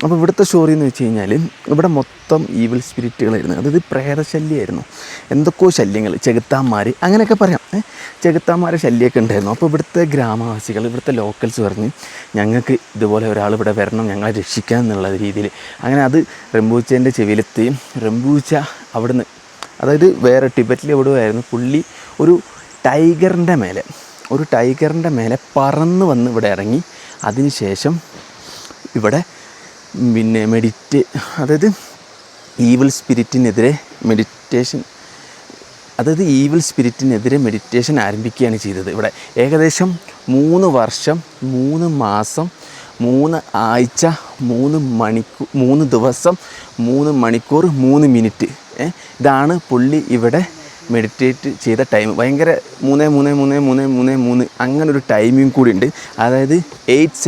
അപ്പോൾ ഇവിടുത്തെ സ്റ്റോറി എന്ന് വെച്ച് കഴിഞ്ഞാൽ ഇവിടെ മൊത്തം ഈവിൾ സ്പിരിറ്റുകളായിരുന്നു. അതായത് പ്രേതശല്യമായിരുന്നു, എന്തൊക്കെയോ ശല്യങ്ങൾ, ചെകുത്താന്മാർ അങ്ങനെയൊക്കെ പറയാം. ചെകുത്താന്മാരെ ശല്യമൊക്കെ ഉണ്ടായിരുന്നു. അപ്പോൾ ഇവിടുത്തെ ഗ്രാമവാസികൾ, ഇവിടുത്തെ ലോക്കൽസ് പറഞ്ഞ് ഞങ്ങൾക്ക് ഇതുപോലെ ഒരാൾ ഇവിടെ വരണം, ഞങ്ങളെ രക്ഷിക്കാൻ എന്നുള്ള രീതിയിൽ അങ്ങനെ അത് റിംപോച്ചേൻ്റെ ചെവിയിലെത്തുകയും റിംപോച്ച അവിടുന്ന്, അതായത് വേറെ ടിബറ്റിൽ എവിടെയായിരുന്നു, പുള്ളി ഒരു ടൈഗറിൻ്റെ മേലെ പറന്ന് വന്ന് ഇവിടെ ഇറങ്ങി. അതിനുശേഷം ഇവിടെ പിന്നെ അതായത് ഈവിൾ സ്പിരിറ്റിനെതിരെ മെഡിറ്റേഷൻ ആരംഭിക്കുകയാണ് ചെയ്തത്. ഇവിടെ ഏകദേശം 3 വർഷം 3 മാസം 3 ആഴ്ച 3 ദിവസം 3 മണിക്കൂർ 3 മിനിറ്റ് ഇതാണ് പുള്ളി ഇവിടെ മെഡിറ്റേറ്റ് ചെയ്ത ടൈം. ഭയങ്കര 3 അങ്ങനൊരു ടൈമിങ് കൂടി ഉണ്ട്. അതായത് 8th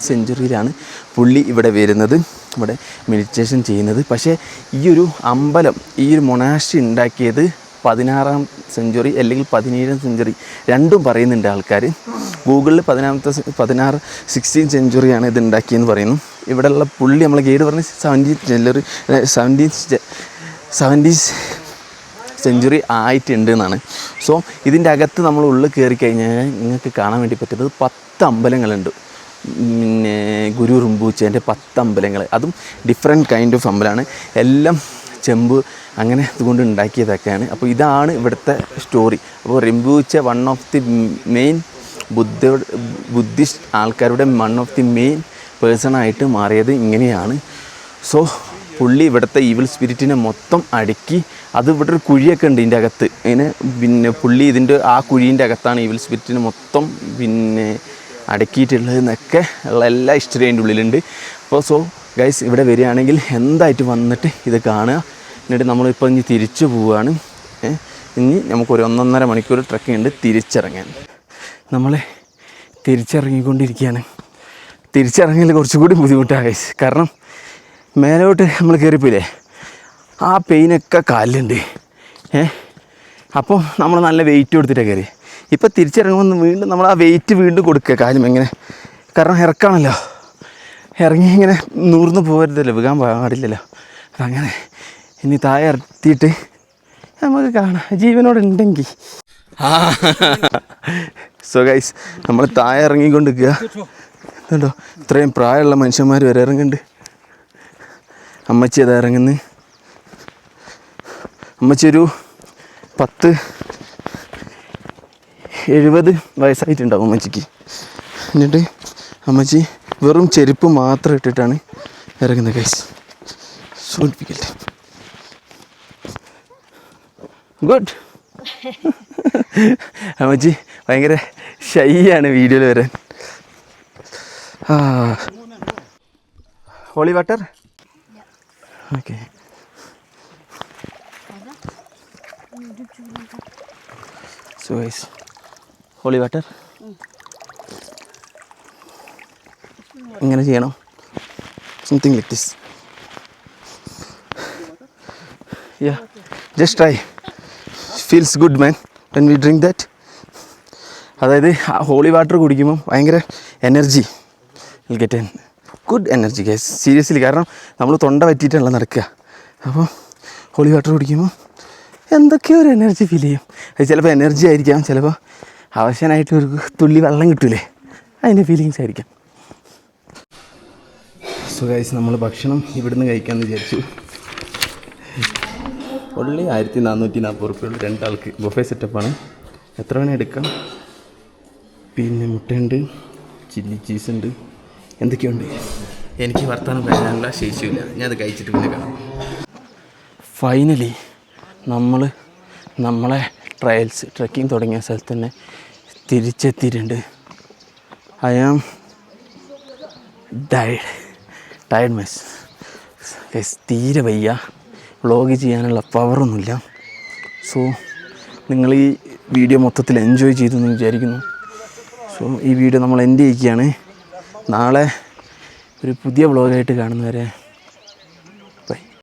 സെഞ്ച്വറിയിലാണ് പുള്ളി ഇവിടെ വരുന്നത്, ഇവിടെ മെഡിറ്റേഷൻ ചെയ്യുന്നത്. പക്ഷേ ഈ ഒരു അമ്പലം, ഈ ഒരു മൊണാസ്ട്രി ഉണ്ടാക്കിയത് 16th സെഞ്ച്വറി അല്ലെങ്കിൽ 17th സെഞ്ച്വറി രണ്ടും പറയുന്നുണ്ട് ആൾക്കാർ. ഗൂഗിളിൽ 16th സെഞ്ച്വറിയാണ് ഇത് ഉണ്ടാക്കിയെന്ന് പറയുന്നു. ഇവിടെയുള്ള പുള്ളി നമ്മളെ ഗൈഡ് പറഞ്ഞ് 17th സെഞ്ച്വറി ആയിട്ടുണ്ട് എന്നാണ്. സോ ഇതിൻ്റെ അകത്ത് നമ്മൾ ഉള്ളിൽ കയറി കഴിഞ്ഞാൽ നിങ്ങൾക്ക് കാണാൻ വേണ്ടി പറ്റുന്നത് 10 അമ്പലങ്ങളുണ്ട്. പിന്നെ ഗുരു റിംപോച്ചേൻ്റെ 10 അമ്പലങ്ങൾ, അതും ഡിഫറെൻറ്റ് കൈൻഡ് ഓഫ് അമ്പലമാണ്. എല്ലാം ചെമ്പ് അങ്ങനെ ഇതുകൊണ്ട് ഉണ്ടാക്കിയതൊക്കെയാണ്. അപ്പോൾ ഇതാണ് ഇവിടുത്തെ സ്റ്റോറി. അപ്പോൾ Rinpoche one of the main Buddhist ആൾക്കാരുടെ വൺ ഓഫ് ദി മെയിൻ പേഴ്സണായിട്ട് മാറിയത് ഇങ്ങനെയാണ്. സോ പുള്ളി ഇവിടുത്തെ ഈവിൾ സ്പിരിറ്റിനെ മൊത്തം അടക്കി. അത് ഇവിടെ ഒരു കുഴിയൊക്കെ ഉണ്ട് ഇതിൻ്റെ അകത്ത്. ഇങ്ങനെ പിന്നെ പുള്ളി ആ കുഴീൻ്റെ അകത്താണ് ഈവിൾ സ്പിരിറ്റിനെ മൊത്തം അടക്കിയിട്ടുള്ളതെന്നൊക്കെ ഉള്ള എല്ലാ ഹിസ്റ്ററി അതിൻ്റെ ഉള്ളിലുണ്ട്. അപ്പോൾ സോ ഗൈസ് ഇവിടെ വരികയാണെങ്കിൽ എന്തായിട്ട് വന്നിട്ട് ഇത് കാണുക. എന്നിട്ട് നമ്മളിപ്പോൾ ഇനി തിരിച്ചു പോവുകയാണ്. ഇനി നമുക്കൊരു 1.5 മണിക്കൂർ ട്രക്കിംഗ് ഉണ്ട് തിരിച്ചിറങ്ങാൻ. നമ്മൾ തിരിച്ചിറങ്ങിക്കൊണ്ടിരിക്കുകയാണ്. തിരിച്ചിറങ്ങിയാൽ കുറച്ചുകൂടി ബുദ്ധിമുട്ടാണ് ഗൈസ്. കാരണം മേലോട്ട് നമ്മൾ കയറിപ്പോയില്ലേ, ആ പെയിനൊക്കെ കാലിലുണ്ട്. അപ്പോൾ നമ്മൾ നല്ല വെയിറ്റ് കൊടുത്തിട്ടാണ് കയറി. ഇപ്പോൾ തിരിച്ചിറങ്ങുമ്പോൾ വീണ്ടും നമ്മൾ ആ വെയിറ്റ് വീണ്ടും കൊടുക്കുക കാലും എങ്ങനെ, കാരണം ഇറക്കാണല്ലോ, ഇറങ്ങി ഇങ്ങനെ നൂർന്ന് പോകരുതല്ലോ, വീകാൻ പാടില്ലല്ലോ. അങ്ങനെ ഇനി താഴെ ഇറത്തിയിട്ട് നമുക്ക് കാണാം ജീവനോടുണ്ടെങ്കിൽ. സോ ഗൈസ് നമ്മൾ താഴെ ഇറങ്ങിക്കൊണ്ടിരിക്കുക. ഇതുണ്ടോ ഇത്രയും പ്രായമുള്ള മനുഷ്യന്മാർ വരെ ഇറങ്ങുന്നുണ്ട്. അമ്മച്ചി അത് ഇറങ്ങുന്നു. അമ്മച്ചി ഒരു 70 വയസ്സായിട്ടുണ്ടാവും അമ്മച്ചിക്ക്. എന്നിട്ട് അമ്മച്ചി വെറും ചെരുപ്പ് മാത്രം ഇട്ടിട്ടാണ് ഇറങ്ങുന്നത് ഗൈസ്. So difficult. ഗുഡ്. അമ്മച്ചി ഭയങ്കര ഷൈ ആണ് വീഡിയോയിൽ വരാൻ. Holy water. Okay. So guys, holy water ഇങ്ങനെ ചെയ്യണം. Something like this. Yeah, just try. Feels good man when we drink that. അതായത് ഹോളി വാട്ടർ കുടിക്കുമ്പോൾ ഭയങ്കര energy will get an good energy guys. Seriously. കാരണം നമ്മൾ തൊണ്ട പറ്റിയിട്ടല്ല നടക്കുക. അപ്പോൾ ഹോളി വാട്ടർ കുടിക്കുമ്പോൾ എന്തൊക്കെയോ ഒരു എനർജി ഫീൽ ചെയ്യും. അത് ചിലപ്പോൾ എനർജി ആയിരിക്കാം, ചിലപ്പോൾ ആവശ്യമായിട്ട് ഒരു തുള്ളി വെള്ളം കിട്ടൂലേ, അതിൻ്റെ ഫീലിങ്സ് ആയിരിക്കാം. സോ ഗൈസ്, നമ്മൾ ഭക്ഷണം ഇവിടുന്ന് കഴിക്കാമെന്ന് വിചാരിച്ചു. ഉള്ളി 1440 റുപ്യുള്ളൂ 2 ആൾക്ക്. ബൊഫേ സെറ്റപ്പാണ്. എത്ര വേണേൽ എടുക്കാം. പിന്നെ മുട്ടയുണ്ട്, ചില്ലി ചീസുണ്ട്, എന്തൊക്കെയുണ്ട്. എനിക്ക് വർത്തമാനം പറയാനുള്ള ശേഷിയില്ല. ഞാനത് കഴിച്ചിട്ട് പിന്നെ കാണാം. ഫൈനലി നമ്മളെ ട്രക്കിംഗ് തുടങ്ങിയ സ്ഥലത്ത് തന്നെ തിരിച്ചെത്തിയിട്ടുണ്ട്. I am tired miss. തീരെ വയ്യ. വ്ളോഗ് ചെയ്യാനുള്ള പവറൊന്നുമില്ല. സോ നിങ്ങൾ ഈ വീഡിയോ മൊത്തത്തിൽ എൻജോയ് ചെയ്തു എന്ന് വിചാരിക്കുന്നു. സോ ഈ വീഡിയോ നമ്മൾ എൻഡ് ചെയ്യുകയാണ്. നാളെ ഒരു പുതിയ വ്ളോഗായിട്ട് കാണുന്നവരെ